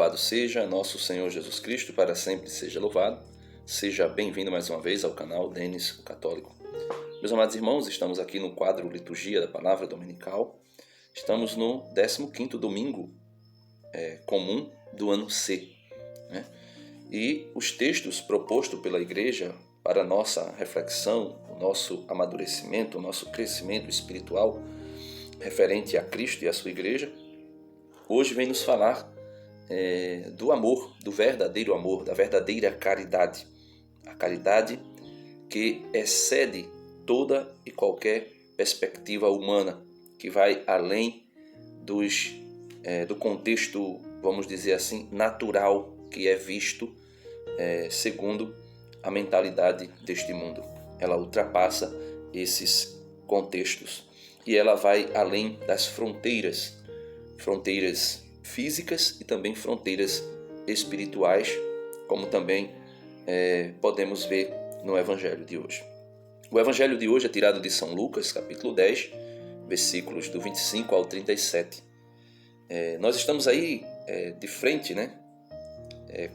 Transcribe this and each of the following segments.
Louvado seja nosso Senhor Jesus Cristo, para sempre seja louvado. Seja bem-vindo mais uma vez ao canal Denis o Católico. Meus amados irmãos, estamos aqui no quadro Liturgia da Palavra Dominical. Estamos no 15º domingo comum do ano C. E os textos propostos pela Igreja para a nossa reflexão, o nosso amadurecimento, o nosso crescimento espiritual referente a Cristo e a sua Igreja, hoje vem nos falar do amor, do verdadeiro amor, da verdadeira caridade. A caridade que excede toda e qualquer perspectiva humana, que vai além do contexto, vamos dizer assim, natural que é visto segundo a mentalidade deste mundo. Ela ultrapassa esses contextos e ela vai além das fronteiras físicas e também fronteiras espirituais, como também podemos ver no Evangelho de hoje. O Evangelho de hoje é tirado de São Lucas, capítulo 10, versículos do 25 ao 37. Nós estamos aí de frente,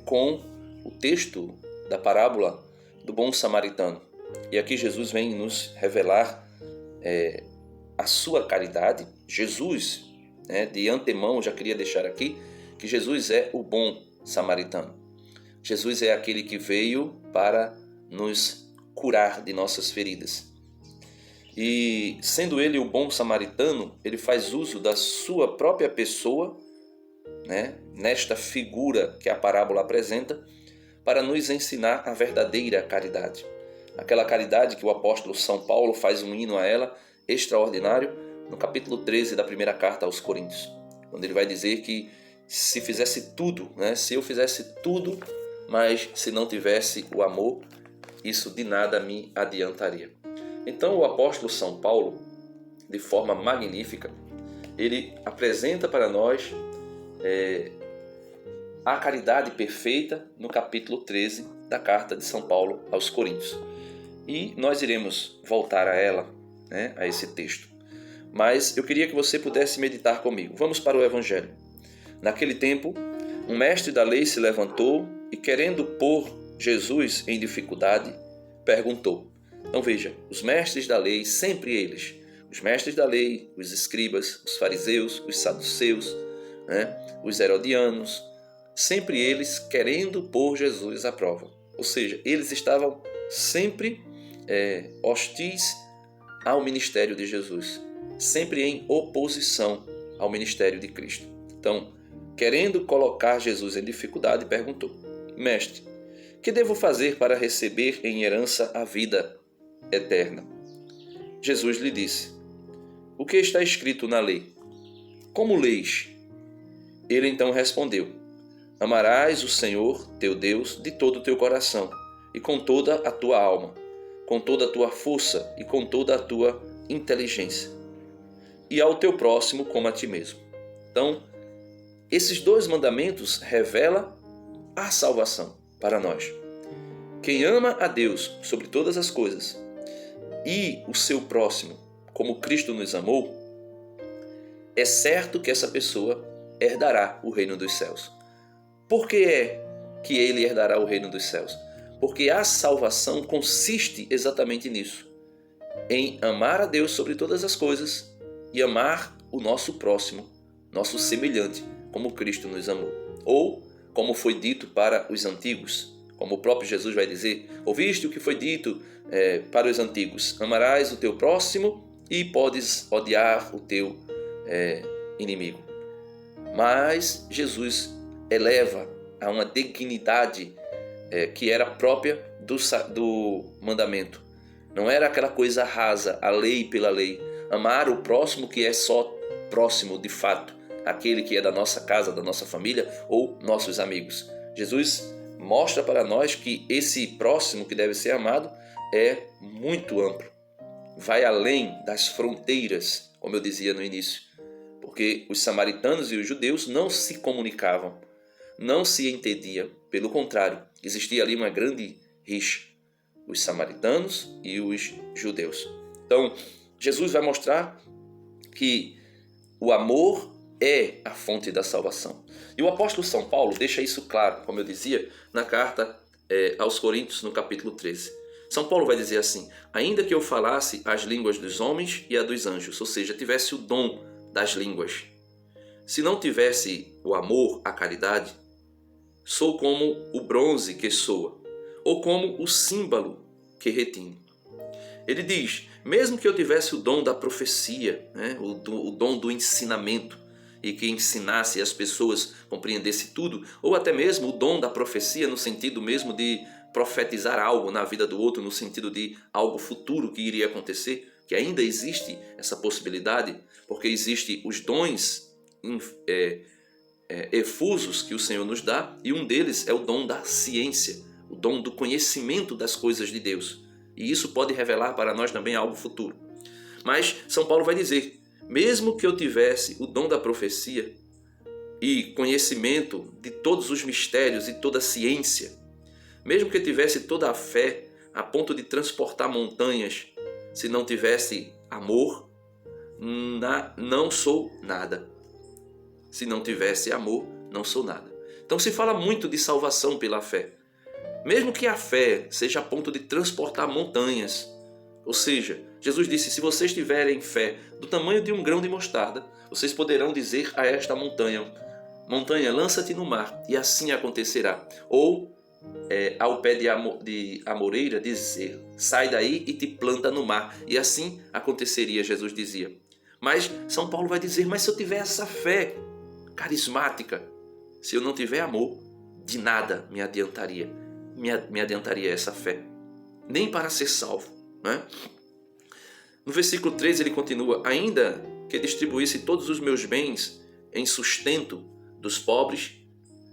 com o texto da parábola do bom samaritano. E aqui Jesus vem nos revelar a sua caridade. Jesus, de antemão, já queria deixar aqui que Jesus é o bom samaritano. Jesus é aquele que veio para nos curar de nossas feridas. E sendo ele o bom samaritano, ele faz uso da sua própria pessoa, nesta figura que a parábola apresenta, para nos ensinar a verdadeira caridade. Aquela caridade que o apóstolo São Paulo faz um hino a ela extraordinário no capítulo 13 da primeira carta aos Coríntios, quando ele vai dizer que se fizesse tudo, se eu fizesse tudo, mas se não tivesse o amor, isso de nada me adiantaria. Então o apóstolo São Paulo, de forma magnífica, ele apresenta para nós a caridade perfeita no capítulo 13 da carta de São Paulo aos Coríntios. E nós iremos voltar a ela, a esse texto. Mas eu queria que você pudesse meditar comigo. Vamos para o Evangelho. Naquele tempo, um mestre da lei se levantou e, querendo pôr Jesus em dificuldade, perguntou. Então veja, os mestres da lei, sempre eles, os mestres da lei, os escribas, os fariseus, os saduceus, os herodianos, sempre eles querendo pôr Jesus à prova. Ou seja, eles estavam sempre hostis ao ministério de Jesus, sempre em oposição ao ministério de Cristo. Então, querendo colocar Jesus em dificuldade, perguntou: Mestre, que devo fazer para receber em herança a vida eterna? Jesus lhe disse: O que está escrito na lei? Como leis? Ele então respondeu: Amarás o Senhor, teu Deus, de todo o teu coração, e com toda a tua alma, com toda a tua força e com toda a tua inteligência, e ao teu próximo como a ti mesmo. Então, esses dois mandamentos revelam a salvação para nós. Quem ama a Deus sobre todas as coisas e o seu próximo como Cristo nos amou, é certo que essa pessoa herdará o reino dos céus. Por que é que ele herdará o reino dos céus? Porque a salvação consiste exatamente nisso, em amar a Deus sobre todas as coisas e amar o nosso próximo, nosso semelhante, como Cristo nos amou. Ou, como foi dito para os antigos, como o próprio Jesus vai dizer: ouviste o que foi dito para os antigos, amarás o teu próximo e podes odiar o teu inimigo. Mas Jesus eleva a uma dignidade que era própria do mandamento. Não era aquela coisa rasa, a lei pela lei. Amar o próximo que é só próximo de fato, aquele que é da nossa casa, da nossa família ou nossos amigos. Jesus mostra para nós que esse próximo que deve ser amado é muito amplo. Vai além das fronteiras, como eu dizia no início. Porque os samaritanos e os judeus não se comunicavam, não se entendiam. Pelo contrário, existia ali uma grande rixa, os samaritanos e os judeus. Então, Jesus vai mostrar que o amor é a fonte da salvação. E o apóstolo São Paulo deixa isso claro, como eu dizia, na carta aos Coríntios, no capítulo 13. São Paulo vai dizer assim: ainda que eu falasse as línguas dos homens e a dos anjos, ou seja, tivesse o dom das línguas, se não tivesse o amor, a caridade, sou como o bronze que soa, ou como o símbolo que retine. Ele diz, mesmo que eu tivesse o dom da profecia, né, o dom do ensinamento, e que ensinasse as pessoas, compreendesse tudo, ou até mesmo o dom da profecia no sentido mesmo de profetizar algo na vida do outro, no sentido de algo futuro que iria acontecer, que ainda existe essa possibilidade, porque existem os dons efusos que o Senhor nos dá, e um deles é o dom da ciência, o dom do conhecimento das coisas de Deus. E isso pode revelar para nós também algo futuro. Mas São Paulo vai dizer, mesmo que eu tivesse o dom da profecia e conhecimento de todos os mistérios e toda a ciência, mesmo que eu tivesse toda a fé a ponto de transportar montanhas, se não tivesse amor, não sou nada. Se não tivesse amor, não sou nada. Então se fala muito de salvação pela fé. Mesmo que a fé seja a ponto de transportar montanhas, ou seja, Jesus disse, se vocês tiverem fé do tamanho de um grão de mostarda, vocês poderão dizer a esta montanha, montanha, lança-te no mar, e assim acontecerá. Ou ao pé de amoreira dizer, sai daí e te planta no mar, e assim aconteceria, Jesus dizia. Mas São Paulo vai dizer, mas se eu tiver essa fé carismática, se eu não tiver amor, de nada me adiantaria essa fé, nem para ser salvo, né? No versículo 13 ele continua, ainda que distribuísse todos os meus bens em sustento dos pobres,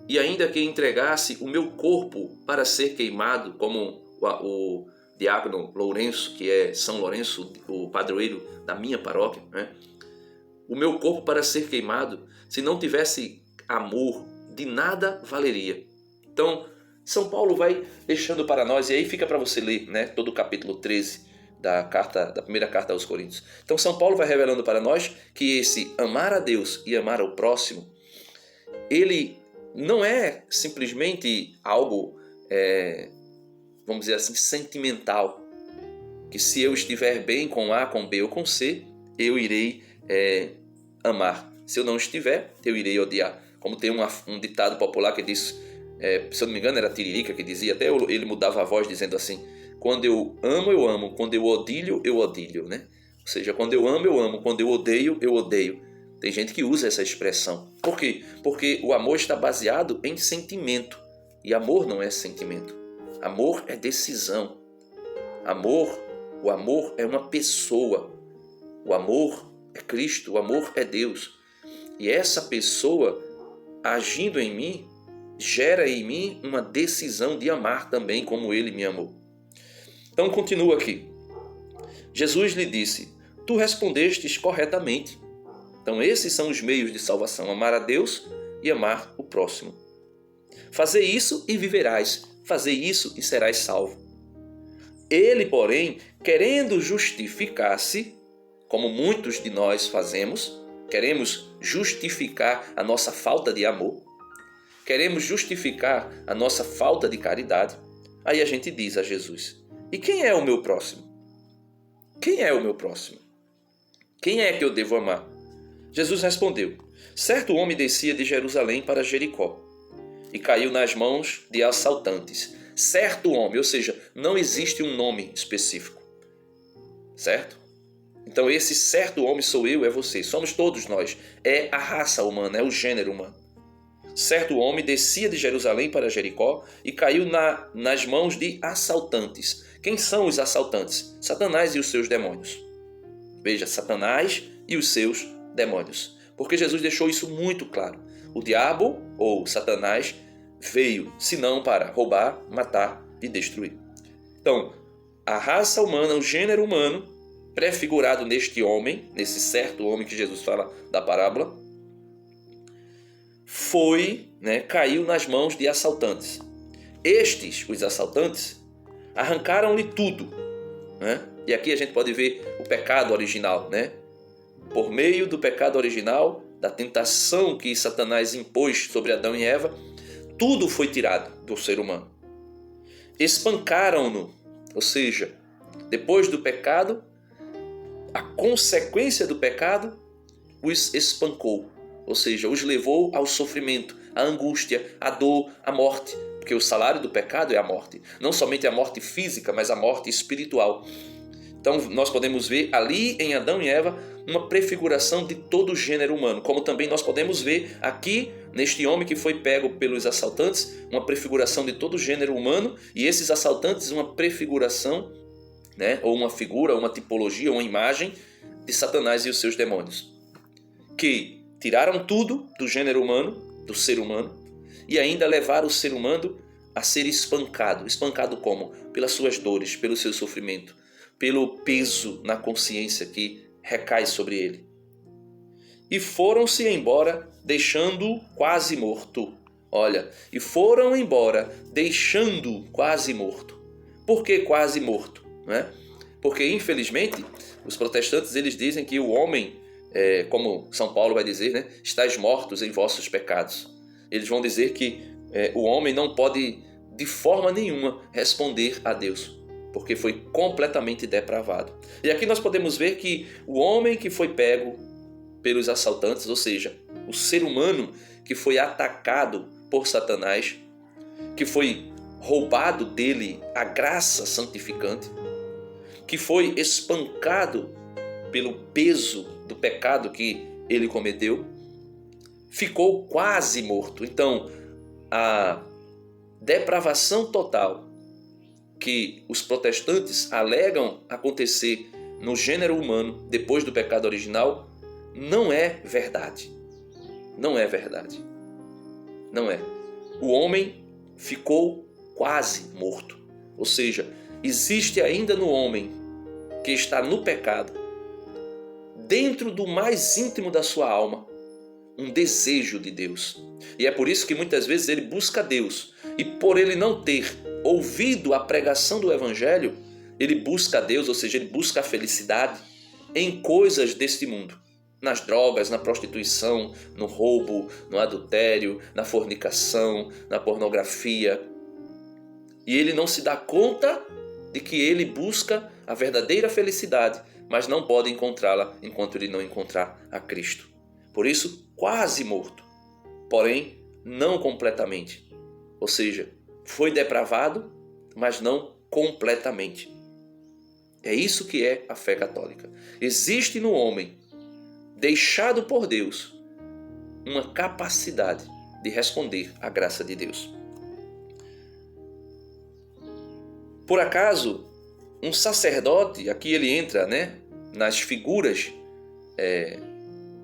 e ainda que entregasse o meu corpo para ser queimado, como o diácono Lourenço, que é São Lourenço, o padroeiro da minha paróquia, né? O meu corpo para ser queimado, se não tivesse amor, de nada valeria. Então, São Paulo vai deixando para nós, e aí fica para você ler, né, todo o capítulo 13 da primeira carta aos Coríntios. Então São Paulo vai revelando para nós que esse amar a Deus e amar ao próximo, ele não é simplesmente algo, vamos dizer assim, sentimental, que se eu estiver bem com A, com B ou com C, eu irei amar. Se eu não estiver, eu irei odiar. Como tem um ditado popular que diz, se eu não me engano era Tiririca que dizia, até ele mudava a voz dizendo assim, quando eu amo, quando eu odilho, né? Ou seja, quando eu amo, quando eu odeio. Tem gente que usa essa expressão. Por quê? Porque o amor está baseado em sentimento. E amor não é sentimento. Amor é decisão. O amor é uma pessoa. O amor é Cristo, o amor é Deus. E essa pessoa, agindo em mim, gera em mim uma decisão de amar também como Ele me amou. Então continua aqui. Jesus lhe disse, tu respondestes corretamente. Então esses são os meios de salvação, amar a Deus e amar o próximo. Fazei isso e viverás, fazei isso e serás salvo. Ele, porém, querendo justificar-se, como muitos de nós fazemos, queremos justificar a nossa falta de amor, queremos justificar a nossa falta de caridade, aí a gente diz a Jesus, e quem é o meu próximo? Quem é o meu próximo? Quem é que eu devo amar? Jesus respondeu, certo homem descia de Jerusalém para Jericó e caiu nas mãos de assaltantes. Certo homem, ou seja, não existe um nome específico, certo? Então esse certo homem sou eu, é você, somos todos nós, é a raça humana, é o gênero humano. Certo homem descia de Jerusalém para Jericó e caiu nas mãos de assaltantes. Quem são os assaltantes? Satanás e os seus demônios. Veja, Satanás e os seus demônios. Porque Jesus deixou isso muito claro. O diabo, ou Satanás, veio, senão para roubar, matar e destruir. Então, a raça humana, o gênero humano, prefigurado neste homem, nesse certo homem que Jesus fala da parábola, caiu nas mãos de assaltantes. Estes, os assaltantes, arrancaram-lhe tudo, né? E aqui a gente pode ver o pecado original, né? Por meio do pecado original, da tentação que Satanás impôs sobre Adão e Eva, tudo foi tirado do ser humano. Espancaram-no, ou seja, depois do pecado, a consequência do pecado os espancou, ou seja, os levou ao sofrimento, à angústia, à dor, à morte, porque o salário do pecado é a morte, não somente a morte física, mas a morte espiritual. Então nós podemos ver ali em Adão e Eva uma prefiguração de todo o gênero humano, como também nós podemos ver aqui neste homem que foi pego pelos assaltantes, uma prefiguração de todo o gênero humano, e esses assaltantes uma prefiguração, ou uma figura, uma tipologia, uma imagem de Satanás e os seus demônios, que tiraram tudo do gênero humano, do ser humano, e ainda levaram o ser humano a ser espancado. Espancado como? Pelas suas dores, pelo seu sofrimento, pelo peso na consciência que recai sobre ele. E foram-se embora, deixando-o quase morto. Olha, e foram embora, deixando-o quase morto. Por que quase morto? Porque, infelizmente, os protestantes eles dizem que o homem, como São Paulo vai dizer, estáis mortos em vossos pecados. Eles vão dizer que o homem não pode, de forma nenhuma, responder a Deus, porque foi completamente depravado. E aqui nós podemos ver que o homem que foi pego pelos assaltantes, ou seja, o ser humano que foi atacado por Satanás, que foi roubado dele a graça santificante, que foi espancado pelo peso do pecado que ele cometeu, ficou quase morto. Então, a depravação total que os protestantes alegam acontecer no gênero humano depois do pecado original não é verdade. Não é verdade. Não é. O homem ficou quase morto. Ou seja, existe ainda no homem que está no pecado, dentro do mais íntimo da sua alma, um desejo de Deus. E é por isso que muitas vezes ele busca Deus. E por ele não ter ouvido a pregação do Evangelho, ele busca a Deus, ou seja, ele busca a felicidade em coisas deste mundo. Nas drogas, na prostituição, no roubo, no adultério, na fornicação, na pornografia. E ele não se dá conta de que ele busca a verdadeira felicidade, mas não pode encontrá-la enquanto ele não encontrar a Cristo. Por isso, quase morto, porém não completamente. Ou seja, foi depravado, mas não completamente. É isso que é a fé católica. Existe no homem, deixado por Deus, uma capacidade de responder à graça de Deus. Por acaso, um sacerdote, aqui ele entra nas figuras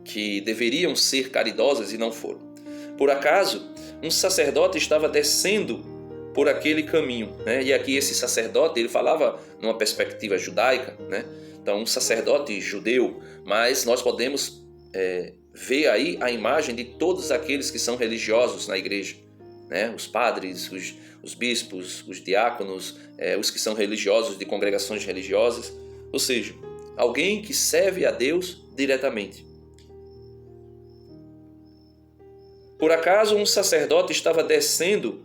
que deveriam ser caridosas e não foram. Por acaso, um sacerdote estava descendo por aquele caminho, e aqui esse sacerdote ele falava numa perspectiva judaica, então um sacerdote judeu, mas nós podemos ver aí a imagem de todos aqueles que são religiosos na igreja, os padres, os bispos, os diáconos, os que são religiosos de congregações religiosas, ou seja, alguém que serve a Deus diretamente. Por acaso um sacerdote estava descendo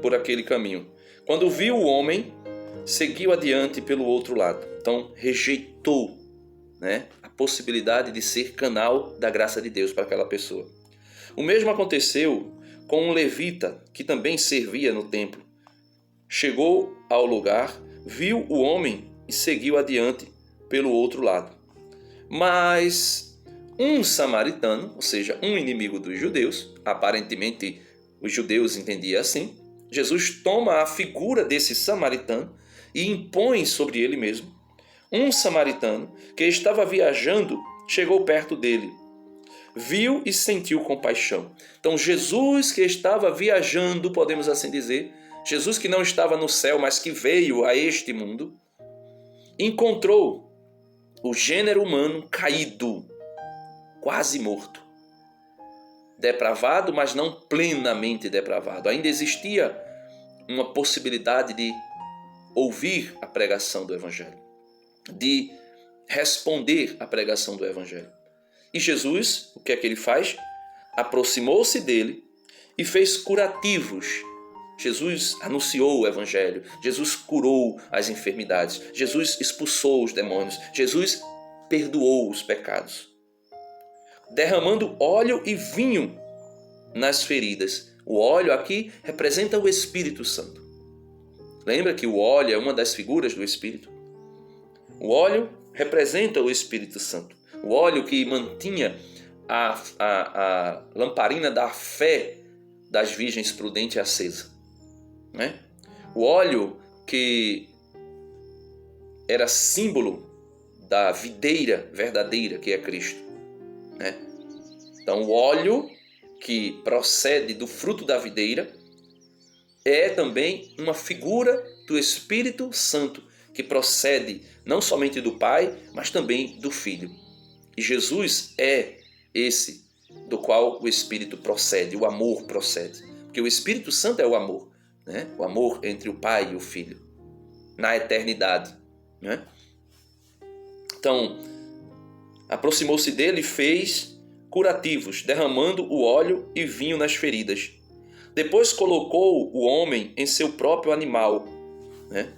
por aquele caminho. Quando viu o homem, seguiu adiante pelo outro lado. Então rejeitou a possibilidade de ser canal da graça de Deus para aquela pessoa. O mesmo aconteceu com um levita que também servia no templo. Chegou ao lugar, viu o homem e seguiu adiante pelo outro lado. Mas um samaritano, ou seja, um inimigo dos judeus, aparentemente os judeus entendiam assim, Jesus toma a figura desse samaritano e impõe sobre ele mesmo. Um samaritano que estava viajando chegou perto dele, viu e sentiu compaixão. Então Jesus que estava viajando, podemos assim dizer, Jesus que não estava no céu, mas que veio a este mundo, encontrou o gênero humano caído, quase morto, depravado, mas não plenamente depravado. Ainda existia uma possibilidade de ouvir a pregação do Evangelho, de responder à pregação do Evangelho. E Jesus, o que é que ele faz? Aproximou-se dele e fez curativos. Jesus anunciou o Evangelho, Jesus curou as enfermidades, Jesus expulsou os demônios, Jesus perdoou os pecados, derramando óleo e vinho nas feridas. O óleo aqui representa o Espírito Santo. Lembra que o óleo é uma das figuras do Espírito? O óleo representa o Espírito Santo. O óleo que mantinha a lamparina da fé das virgens prudentes acesa, né? O óleo que era símbolo da videira verdadeira, que é Cristo, né? Então, o óleo que procede do fruto da videira é também uma figura do Espírito Santo, que procede não somente do Pai, mas também do Filho. E Jesus é esse do qual o Espírito procede, o amor procede. Porque o Espírito Santo é o amor, né? O amor entre o Pai e o Filho, na eternidade, né? Então, aproximou-se dele e fez curativos, derramando o óleo e vinho nas feridas. Depois colocou o homem em seu próprio animal, né?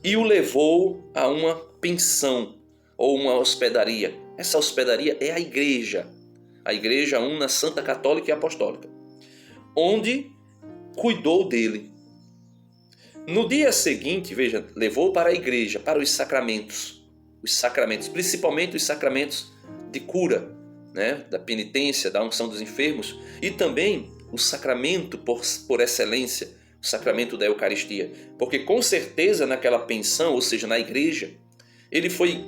E o levou a uma pensão ou uma hospedaria. Essa hospedaria é a Igreja Una, Santa, Católica e Apostólica, onde cuidou dele. No dia seguinte, veja, levou para a igreja, para os sacramentos, principalmente os sacramentos de cura, né? Da penitência, da unção dos enfermos, e também o sacramento por excelência, o sacramento da Eucaristia. Porque com certeza naquela pensão, ou seja, na igreja, ele foi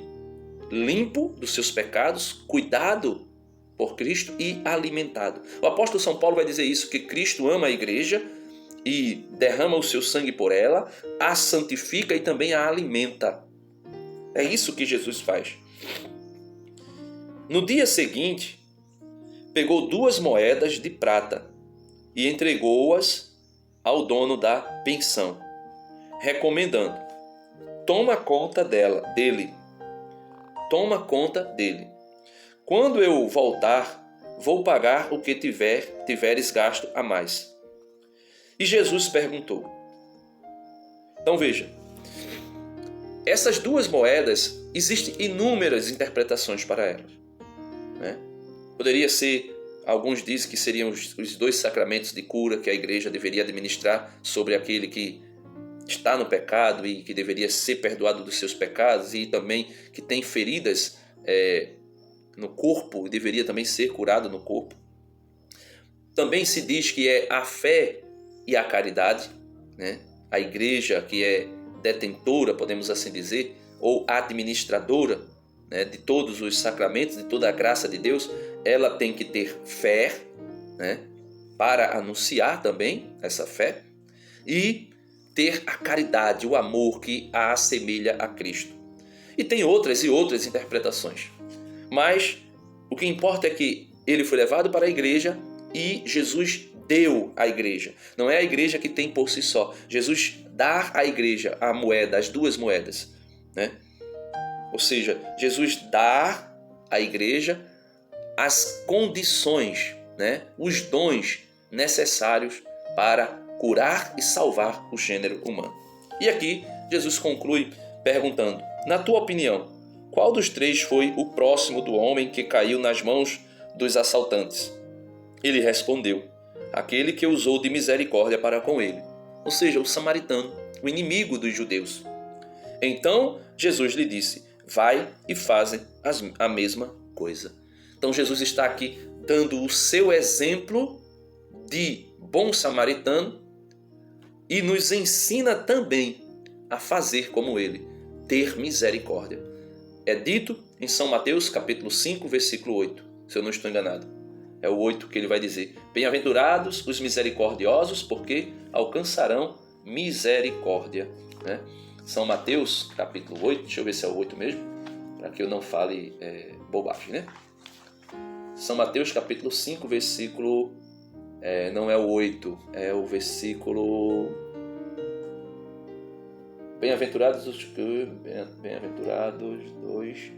limpo dos seus pecados, cuidado por Cristo e alimentado. O apóstolo São Paulo vai dizer isso, que Cristo ama a igreja e derrama o seu sangue por ela, a santifica e também a alimenta. É isso que Jesus faz. No dia seguinte, pegou 2 moedas de prata e entregou-as ao dono da pensão, recomendando: toma conta dele. Toma conta dele. Quando eu voltar, vou pagar o que tiveres gasto a mais. E Jesus perguntou. Então veja, essas 2 moedas, existem inúmeras interpretações para elas, né? Poderia ser, alguns dizem que seriam os 2 sacramentos de cura que a igreja deveria administrar sobre aquele que está no pecado e que deveria ser perdoado dos seus pecados, e também que tem feridas no corpo e deveria também ser curado no corpo. Também se diz que é a fé e a caridade, né? A igreja que é detentora, podemos assim dizer, ou administradora, né, de todos os sacramentos, de toda a graça de Deus, ela tem que ter fé, né, para anunciar também essa fé, e ter a caridade, o amor que a assemelha a Cristo. E tem outras e outras interpretações. Mas o que importa é que ele foi levado para a igreja e Jesus deu à igreja. Não é a igreja que tem por si só. Jesus dá à igreja a moeda, as 2 moedas, né? Ou seja, Jesus dá à igreja as condições, né? Os dons necessários para curar e salvar o gênero humano. E aqui Jesus conclui perguntando: na tua opinião, qual dos 3 foi o próximo do homem que caiu nas mãos dos assaltantes? Ele respondeu: aquele que usou de misericórdia para com ele. Ou seja, o samaritano, o inimigo dos judeus. Então Jesus lhe disse: vai e fazem a mesma coisa. Então Jesus está aqui dando o seu exemplo de bom samaritano e nos ensina também a fazer como ele, ter misericórdia. É dito em São Mateus, capítulo 5, versículo 8, se eu não estou enganado. É o 8 que ele vai dizer: bem-aventurados os misericordiosos, porque alcançarão misericórdia, né? São Mateus, capítulo 8, deixa eu ver se é o 8 mesmo, para que eu não fale bobagem, né? São Mateus, capítulo 5, versículo... não é o 8, é o versículo... Bem-aventurados os que... Bem-aventurados 2...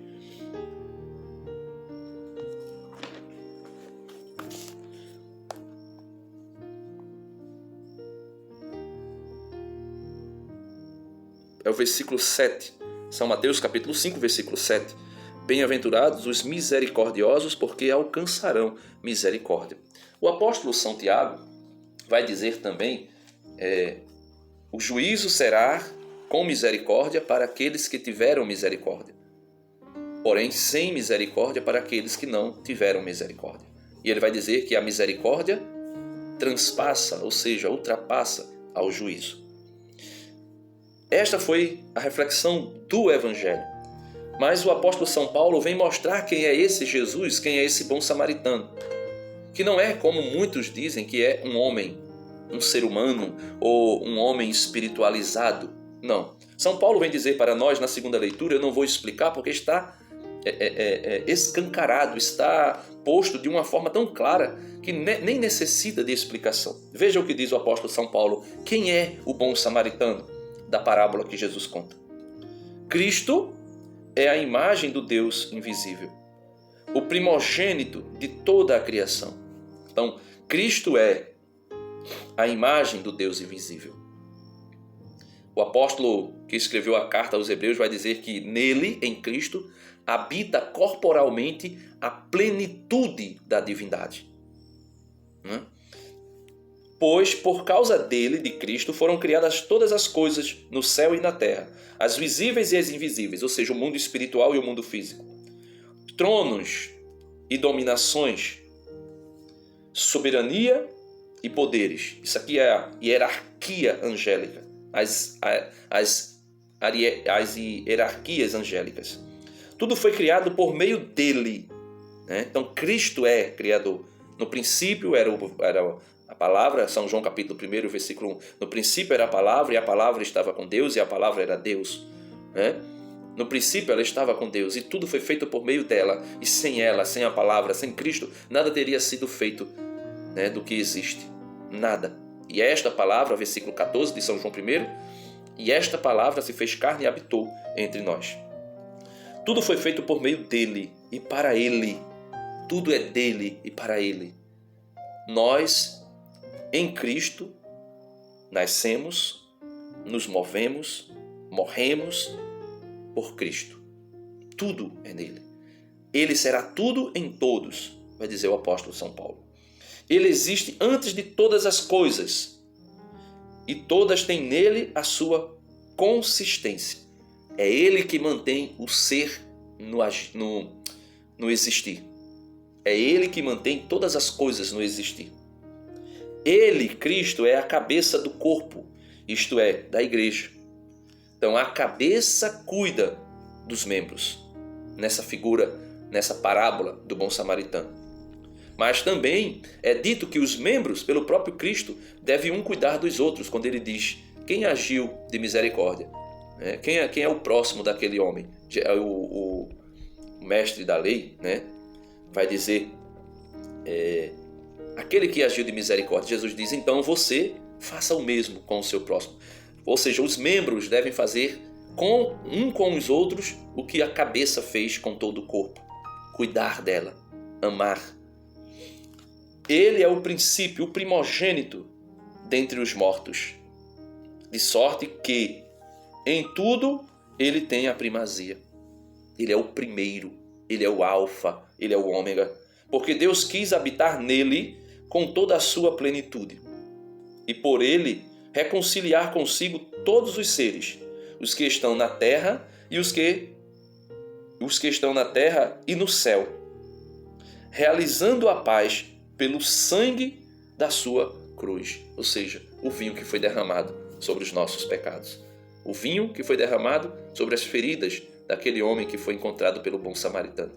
É o versículo 7. São Mateus capítulo 5, versículo 7. Bem-aventurados os misericordiosos, porque alcançarão misericórdia. O apóstolo São Tiago vai dizer também, o juízo será com misericórdia para aqueles que tiveram misericórdia, porém sem misericórdia para aqueles que não tiveram misericórdia. E ele vai dizer que a misericórdia transpassa, ou seja, ultrapassa ao juízo. Esta foi a reflexão do Evangelho. Mas o apóstolo São Paulo vem mostrar quem é esse Jesus, quem é esse bom samaritano. Que não é como muitos dizem que é um homem, um ser humano ou um homem espiritualizado. Não. São Paulo vem dizer para nós na segunda leitura, eu não vou explicar porque está escancarado, está posto de uma forma tão clara que nem necessita de explicação. Veja o que diz o apóstolo São Paulo. Quem é o bom samaritano da parábola que Jesus conta? Cristo é a imagem do Deus invisível, o primogênito de toda a criação. Então, Cristo é a imagem do Deus invisível. O apóstolo que escreveu a carta aos Hebreus vai dizer que nele, em Cristo, habita corporalmente a plenitude da divindade. Pois por causa dele, de Cristo, foram criadas todas as coisas no céu e na terra, as visíveis e as invisíveis, ou seja, o mundo espiritual e o mundo físico. Tronos e dominações, soberania e poderes. Isso aqui é a hierarquia angélica, as hierarquias angélicas. Tudo foi criado por meio dele. Então Cristo é criador. No princípio era a palavra, São João capítulo 1, versículo 1. No princípio era a palavra, e a palavra estava com Deus, e a palavra era Deus. No princípio ela estava com Deus, e tudo foi feito por meio dela. E sem ela, sem a palavra, sem Cristo, nada teria sido feito do que existe. Nada. E esta palavra, versículo 14 de São João 1, e esta palavra se fez carne e habitou entre nós. Tudo foi feito por meio dele e para ele. Tudo é dele e para ele. Nós, em Cristo, nascemos, nos movemos, morremos por Cristo. Tudo é nele. Ele será tudo em todos, vai dizer o apóstolo São Paulo. Ele existe antes de todas as coisas e todas têm nele a sua consistência. É ele que mantém o ser no existir. É ele que mantém todas as coisas no existir. Ele, Cristo, é a cabeça do corpo, isto é, da igreja. Então a cabeça cuida dos membros, nessa figura, nessa parábola do bom samaritano. Mas também é dito que os membros, pelo próprio Cristo, devem um cuidar dos outros, quando ele diz: quem agiu de misericórdia? Quem é o próximo daquele homem? O mestre da lei, vai dizer, aquele que agiu de misericórdia. Jesus diz: então você faça o mesmo com o seu próximo. Ou seja, os membros devem fazer com os outros o que a cabeça fez com todo o corpo. Cuidar dela, amar. Ele é o princípio, o primogênito dentre os mortos, de sorte que em tudo ele tem a primazia. Ele é o primeiro, ele é o alfa, ele é o ômega, porque Deus quis habitar nele com toda a sua plenitude e por ele reconciliar consigo todos os seres, os que estão na terra e os que estão na terra e no céu, realizando a paz pelo sangue da sua cruz, ou seja, o vinho que foi derramado sobre os nossos pecados. O vinho que foi derramado sobre as feridas daquele homem que foi encontrado pelo bom samaritano.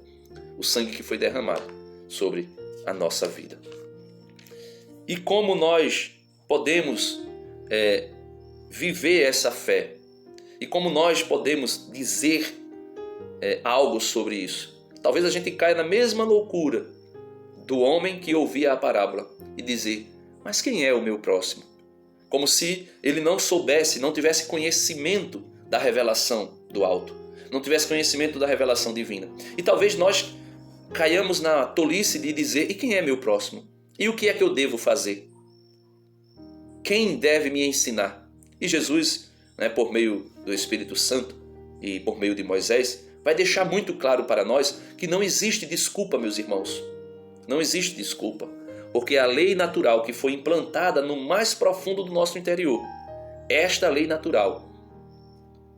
O sangue que foi derramado sobre a nossa vida. E como nós podemos viver essa fé? E como nós podemos dizer algo sobre isso? Talvez a gente caia na mesma loucura do homem que ouvia a parábola e dizer: mas quem é o meu próximo? Como se ele não soubesse, não tivesse conhecimento da revelação do alto, não tivesse conhecimento da revelação divina. E talvez nós caiamos na tolice de dizer: e quem é meu próximo? E o que é que eu devo fazer? Quem deve me ensinar? E Jesus, por meio do Espírito Santo e por meio de Moisés, vai deixar muito claro para nós que não existe desculpa, meus irmãos. Não existe desculpa, porque a lei natural que foi implantada no mais profundo do nosso interior, esta lei natural,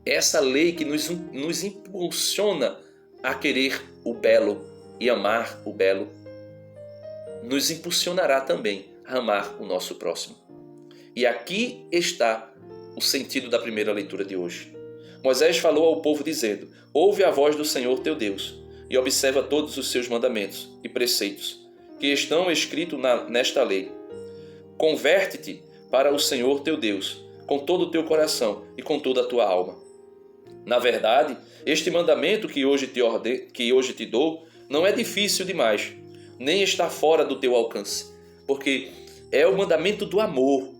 essa lei que nos impulsiona a querer o belo e amar o belo, nos impulsionará também a amar o nosso próximo. E aqui está o sentido da primeira leitura de hoje. Moisés falou ao povo dizendo: ouve a voz do Senhor teu Deus e observa todos os seus mandamentos e preceitos que estão escritos nesta lei. Converte-te para o Senhor teu Deus com todo o teu coração e com toda a tua alma. Na verdade, este mandamento que hoje te dou não é difícil demais, nem está fora do teu alcance, porque é o mandamento do amor.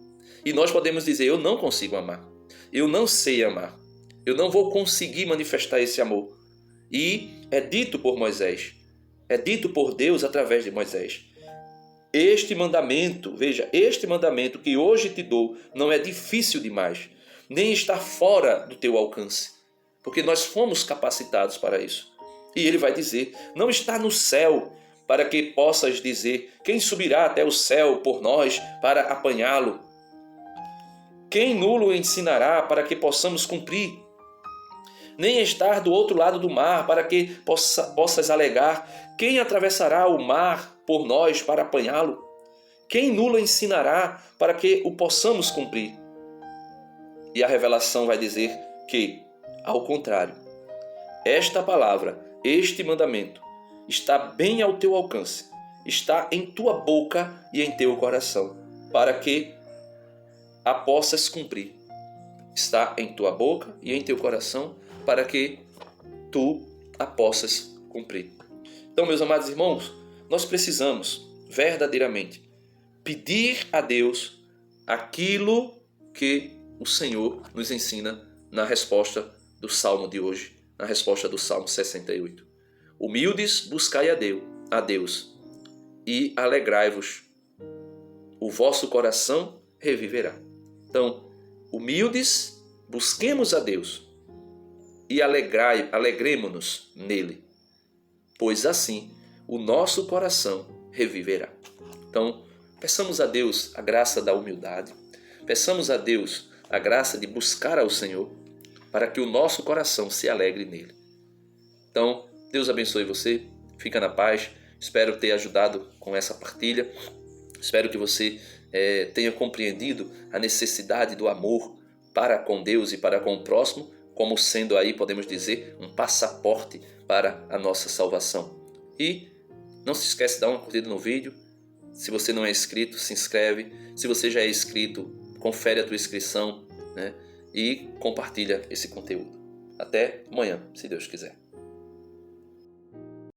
E nós podemos dizer: eu não consigo amar, eu não sei amar, eu não vou conseguir manifestar esse amor. E é dito por Moisés, é dito por Deus através de Moisés. Este mandamento, veja, este mandamento que hoje te dou não é difícil demais, nem está fora do teu alcance, porque nós fomos capacitados para isso. E ele vai dizer: não está no céu, para que possas dizer: quem subirá até o céu por nós para apanhá-lo? Quem nulo ensinará para que possamos cumprir? Nem estar do outro lado do mar, para que possas alegar: quem atravessará o mar por nós para apanhá-lo? Quem nulo ensinará para que o possamos cumprir? E a revelação vai dizer que, ao contrário, esta palavra, este mandamento, está bem ao teu alcance, está em tua boca e em teu coração, para que a possas cumprir. Está em tua boca e em teu coração, para que tu a possas cumprir. Então, meus amados irmãos, nós precisamos verdadeiramente pedir a Deus aquilo que o Senhor nos ensina na resposta do Salmo de hoje, na resposta do Salmo 68. Humildes, buscai a Deus e alegrai-vos, o vosso coração reviverá. Então, humildes, busquemos a Deus e alegremo-nos nele, pois assim o nosso coração reviverá. Então, peçamos a Deus a graça da humildade, peçamos a Deus a graça de buscar ao Senhor, para que o nosso coração se alegre nele. Então, Deus abençoe você, fica na paz, espero ter ajudado com essa partilha, espero que você tenha compreendido a necessidade do amor para com Deus e para com o próximo, como sendo aí, podemos dizer, um passaporte para a nossa salvação. E não se esquece de dar uma curtida no vídeo. Se você não é inscrito, se inscreve. Se você já é inscrito, confere a tua inscrição, e compartilha esse conteúdo. Até amanhã, se Deus quiser.